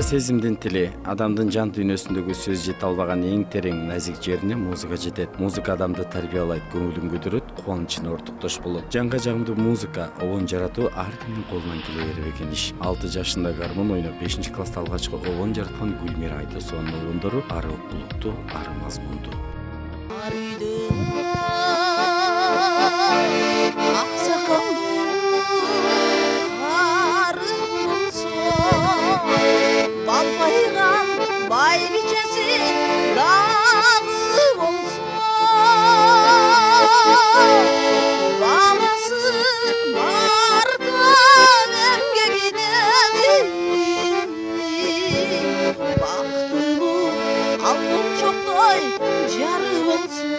Музыка сезимдин тили. Адамдын жан дүйнөсүндөгү сөз жете албаган эң терең, назик жерине музыка жетет. Музыка адамды тарбиялайт, көңүлүн көтөрөт, кубанычына ортоктош болот. Жанга жагымдуу музыка, обон жаратуу ар кимдин колунан келе бербеген иш. 6 жашында гармон ойноп, 5-класста алгачкы обон жараткан Гүлмира Айтосованын обондору ары окулуктуу, ары мазмундуу. Бай бичеси дагы болсо, баласы бардын эмгегинен бактылуу алтын чоктой жары болсо.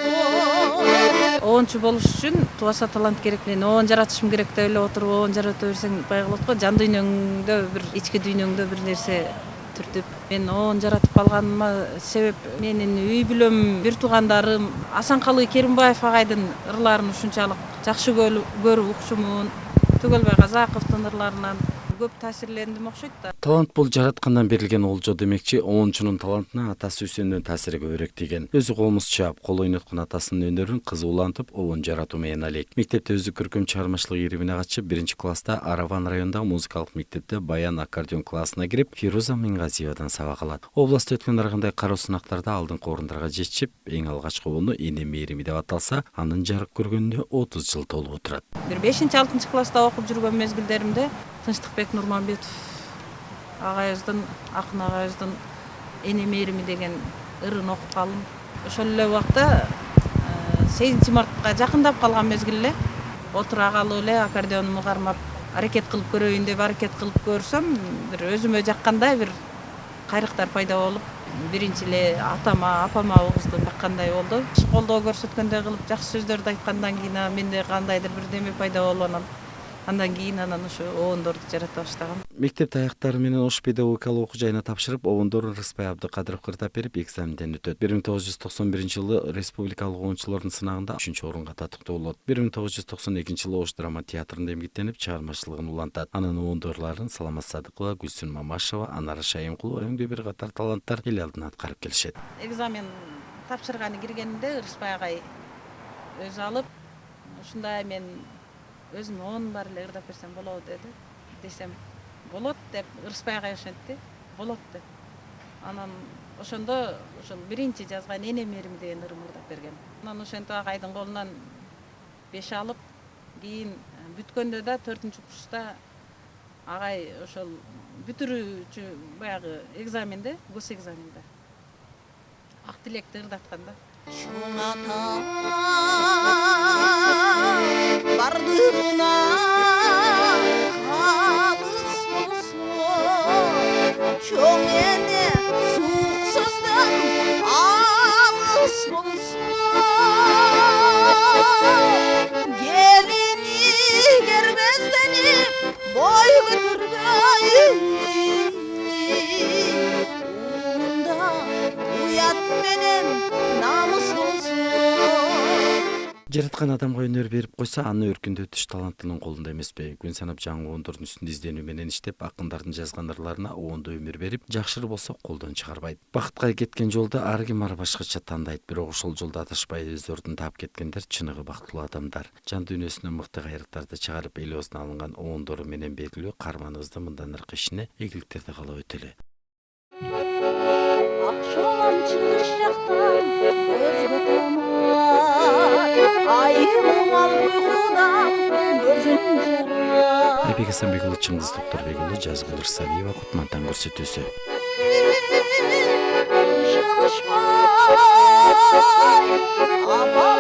Оончу болуш үчүн тубаса талант керек. Мен оон жаратышым керек деп эле отуруп оон жарата берсең бай калат го. Жан дүйнөңдө бир ички дүйнөңдө бир нерсе түртүп. Мен оон жаратып калганыма себеп менин үй бүлөм, бир туугандарым Асанкалы Керимбаев агайдын ырларын ушунчалык жакшы көрүп укчумун. Түгөлбай Казаковдун ырларынан көп таасирлендим окшойт да. Талант бул жараткандан берилген олжо демекчи, оончунун талантына атасы Үсөндүн таасири көбүрөөк деген. Өзү колмуз чаап, кол ойноткон атасынын өнөрүн кызы улантып, обон жаратуу менен алек. Мектепте өзү көркөм чыгармачылык иримине катышып, 1-класста Араван районундагы музыкалык мектепте баян аккордеон классына кирип, Фируза Мингазиевадан сабак алат. Областта өткөн ар кандай кароо сынактарда алдыңкы орундарга жетишип, эң алгачкы обону Эне Мээрими деп аталса, анын жарык көргөнүнө 30 жыл толуп отурат. Бир 5-6 класста окуп жүргөн мезгилдеримде Тынчтыкбек Нурманбетов агайыбыздын, акын агайыбыздын Эне Мээрими деген ырын окуп калдым. Ошол эле убакта 8 мартка жакындап калган мезгил эле отура калып эле аккордеонумду кармап аракет кылып көрөйүн деп аракет кылып көрсөм, бир өзүмө жаккандай бир кайрыктар пайда болуп, биринчи эле атама, апама угуздум, кандай болду. Колдоо көрсөткөндөй кылып жакшы сөздөрдү айткандан кийин менде кандайдыр бир неме пайда болуп, андан кийин ошо обондорду жарата баштагам. Мектеп аяктары менен Ош педагогикалык окуу жайына тапшырып, обондорун Рыспай Абдыкадыров кырдап берип, экзаменден өтөт. 1991-жылы республикалык оончулардын сынагында 3-орунга татыктуу болот. 1992-жылы Ош драма театрында эмгектенип, чыгармачылыгын улантат. Анын обондорлорун Саламат Садыкова, Гүлсүн Мамашева, Анара Шайымкулова өңдүү бир катар таланттар эл алдына аткарып келишет. Экзамен тапшырганы киргенде Рыспай агай өзү алып, ушундай мен өзүм оон бар эле ырдап берсем болобу деди. Десем болот деп Рыспай агай ошентти. Болот деп. Анан ошондо ошол биринчи жазган Эне Мээрими деген ырым ырдап берген. Анан ошентип агайдын колунан 5 алып, кийин бүткөндө да 4-курста агай ошол бүтүрүүчү баягы экзаменде, гос экзаменде ак тилекти ырдатканда. Чоң ата бардыгына калыс болсо, чоң эне суук сөздөн алыс болсо, келини кербезденип бой көтөрбөй, уунда уят менен намыс болсо. Жараткан адамга өнөр берип койсо, аны өркүндөтүш таланттын колунда эмеспи? Күн санап жаңы обондордун үстүндө изденүү менен иштеп, акындардын жазган ырларына обондо өмүр берип, жакшыры болсо колдон чыгарбайт. Бакытка кеткен жолдо ар ким ар башкача тандайт, бирок ошол жолдо адашпай өз ордун таап кеткендер чыныгы бактылуу адамдар. Жан дүйнөсүнөн мыкты кайрыктарды чыгарып, эл оозуна алынган обондору менен белгилүү каарманыбызды мындан аркы ишине ийгиликтерди каалап өтөлү. Акшолон чыгыш жактан көзгө тамат, айылым ал уйкудан көзүм жарат. Айбек Асанбек уулу, Чыңгыз Токторбек уулу, Жазгыл Ырсалиева, Кутмантан көрсөтүүсү. Шалышпай апа